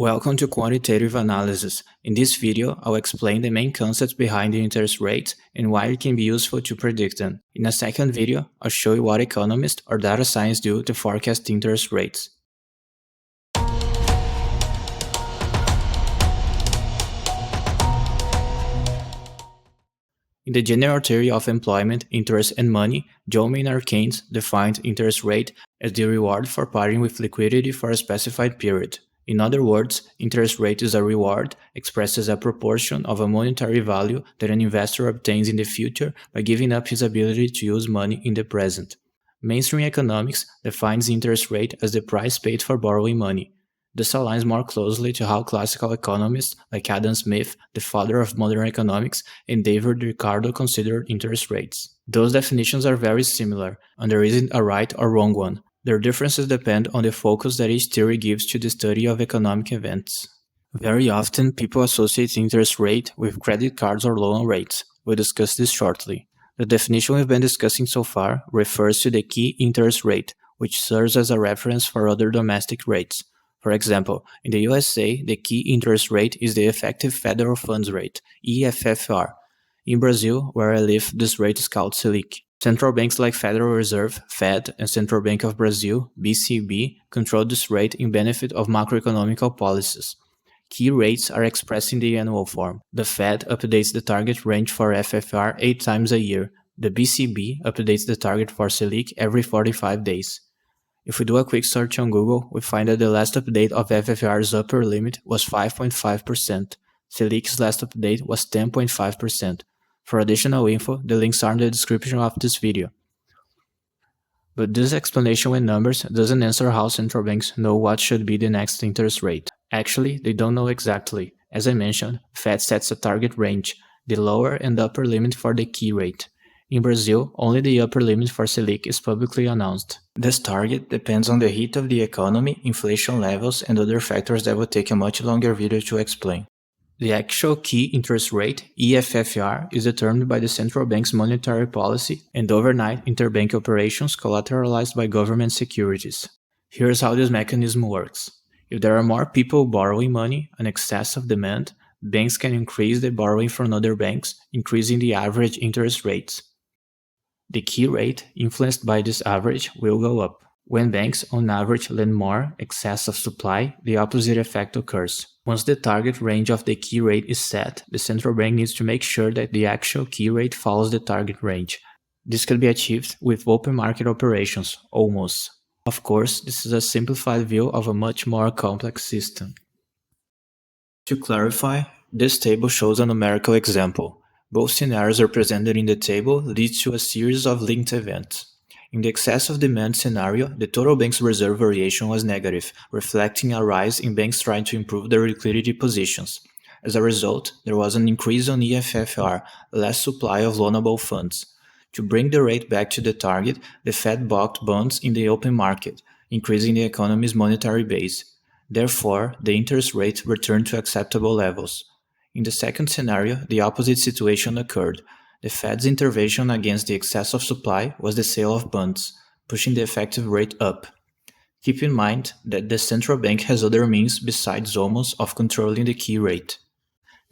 Welcome to Quantitative Analysis. In this video, I'll explain the main concepts behind the interest rate and why it can be useful to predict them. In a second video, I'll show you what economists or data science do to forecast interest rates. In the general theory of employment, interest, and money, John Maynard Keynes defined interest rate as the reward for parting with liquidity for a specified period. In other words, interest rate is a reward expressed as a proportion of a monetary value that an investor obtains in the future by giving up his ability to use money in the present. Mainstream economics defines interest rate as the price paid for borrowing money. This aligns more closely to how classical economists like Adam Smith, the father of modern economics, and David Ricardo considered interest rates. Those definitions are very similar, and there isn't a right or wrong one. Their differences depend on the focus that each theory gives to the study of economic events. Very often, people associate interest rate with credit cards or loan rates. We'll discuss this shortly. The definition we've been discussing so far refers to the key interest rate, which serves as a reference for other domestic rates. For example, in the USA, the key interest rate is the effective federal funds rate, EFFR. In Brazil, where I live, this rate is called Selic. Central banks like Federal Reserve, Fed, and Central Bank of Brazil, BCB, control this rate in benefit of macroeconomic policies. Key rates are expressed in the annual form. The Fed updates the target range for FFR 8 times a year. The BCB updates the target for Selic every 45 days. If we do a quick search on Google, we find that the last update of FFR's upper limit was 5.5%. Selic's last update was 10.5%. For additional info, the links are in the description of this video. But this explanation with numbers doesn't answer how central banks know what should be the next interest rate. Actually, they don't know exactly. As I mentioned, Fed sets a target range, the lower and upper limit for the key rate. In Brazil, only the upper limit for Selic is publicly announced. This target depends on the heat of the economy, inflation levels, and other factors that will take a much longer video to explain. The actual key interest rate, EFFR, is determined by the central bank's monetary policy and overnight interbank operations collateralized by government securities. Here's how this mechanism works. If there are more people borrowing money, an excess of demand, banks can increase the borrowing from other banks, increasing the average interest rates. The key rate, influenced by this average, will go up. When banks on average lend more excess of supply, the opposite effect occurs. Once the target range of the key rate is set, the central bank needs to make sure that the actual key rate follows the target range. This can be achieved with open market operations, almost. Of course, this is a simplified view of a much more complex system. To clarify, this table shows a numerical example. Both scenarios represented in the table lead to a series of linked events. In the excess of demand scenario, the total bank's reserve variation was negative, reflecting a rise in banks trying to improve their liquidity positions. As a result, there was an increase on EFFR, less supply of loanable funds. To bring the rate back to the target, the Fed bought bonds in the open market, increasing the economy's monetary base. Therefore, the interest rate returned to acceptable levels. In the second scenario, the opposite situation occurred. The Fed's intervention against the excess of supply was the sale of bonds, pushing the effective rate up. Keep in mind that the central bank has other means besides almost of controlling the key rate.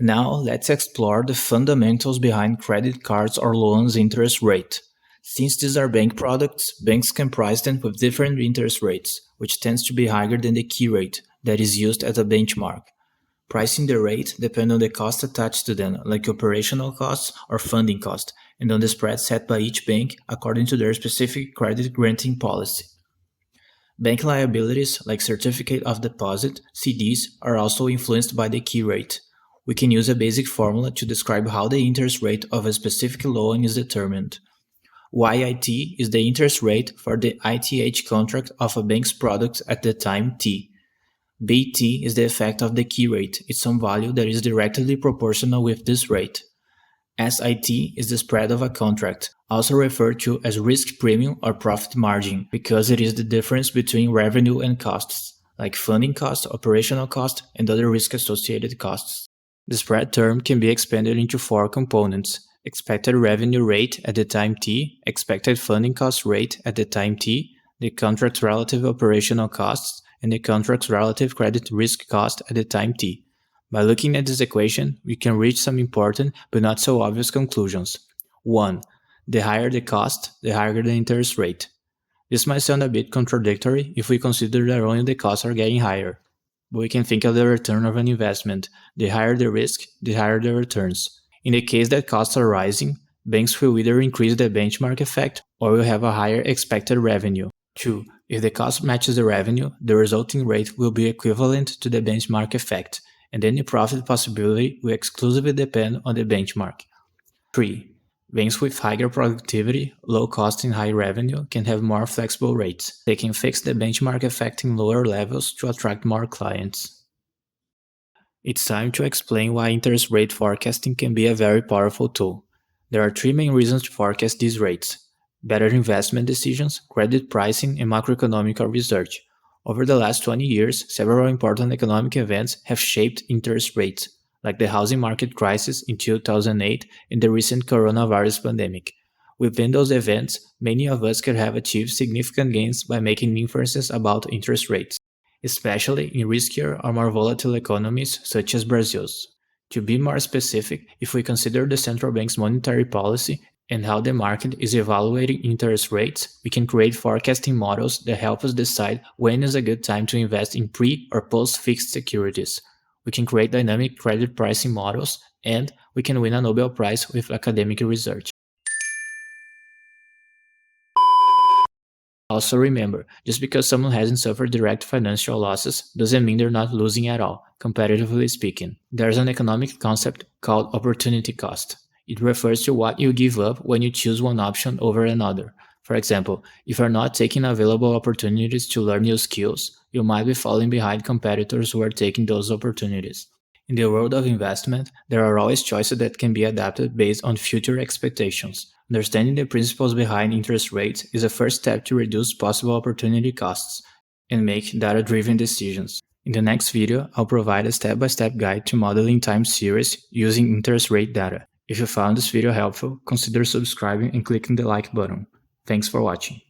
Now let's explore the fundamentals behind credit cards or loans interest rate. Since these are bank products, banks can price them with different interest rates, which tends to be higher than the key rate that is used as a benchmark. Pricing the rate depends on the cost attached to them, like operational costs or funding cost, and on the spread set by each bank according to their specific credit granting policy. Bank liabilities, like certificate of deposit, CDs, are also influenced by the key rate. We can use a basic formula to describe how the interest rate of a specific loan is determined. YIT is the interest rate for the ITH contract of a bank's product at the time T. BT is the effect of the key rate, it's some value that is directly proportional with this rate. SIT is the spread of a contract, also referred to as risk premium or profit margin, because it is the difference between revenue and costs, like funding cost, operational cost, and other risk-associated costs. The spread term can be expanded into four components: expected revenue rate at the time T, expected funding cost rate at the time T, the contract's relative operational costs, and the contract's relative credit risk cost at the time t. By looking at this equation, we can reach some important but not so obvious conclusions. 1. The higher the cost, the higher the interest rate. This might sound a bit contradictory if we consider that only the costs are getting higher. But we can think of the return of an investment. The higher the risk, the higher the returns. In the case that costs are rising, banks will either increase the benchmark effect or will have a higher expected revenue. 2. If the cost matches the revenue, the resulting rate will be equivalent to the benchmark effect, and any profit possibility will exclusively depend on the benchmark. 3. Banks with higher productivity, low cost and high revenue can have more flexible rates. They can fix the benchmark effect in lower levels to attract more clients. It's time to explain why interest rate forecasting can be a very powerful tool. There are three main reasons to forecast these rates: better investment decisions, credit pricing, and macroeconomic research. Over the last 20 years, several important economic events have shaped interest rates, like the housing market crisis in 2008 and the recent coronavirus pandemic. Within those events, many of us could have achieved significant gains by making inferences about interest rates, especially in riskier or more volatile economies such as Brazil's. To be more specific, if we consider the central bank's monetary policy and how the market is evaluating interest rates, we can create forecasting models that help us decide when is a good time to invest in pre or post fixed securities. We can create dynamic credit pricing models, and we can win a Nobel Prize with academic research. Also remember, just because someone hasn't suffered direct financial losses doesn't mean they're not losing at all, comparatively speaking. There's an economic concept called opportunity cost. It refers to what you give up when you choose one option over another. For example, if you're not taking available opportunities to learn new skills, you might be falling behind competitors who are taking those opportunities. In the world of investment, there are always choices that can be adapted based on future expectations. Understanding the principles behind interest rates is a first step to reduce possible opportunity costs and make data-driven decisions. In the next video, I'll provide a step-by-step guide to modeling time series using interest rate data. If you found this video helpful, consider subscribing and clicking the like button. Thanks for watching.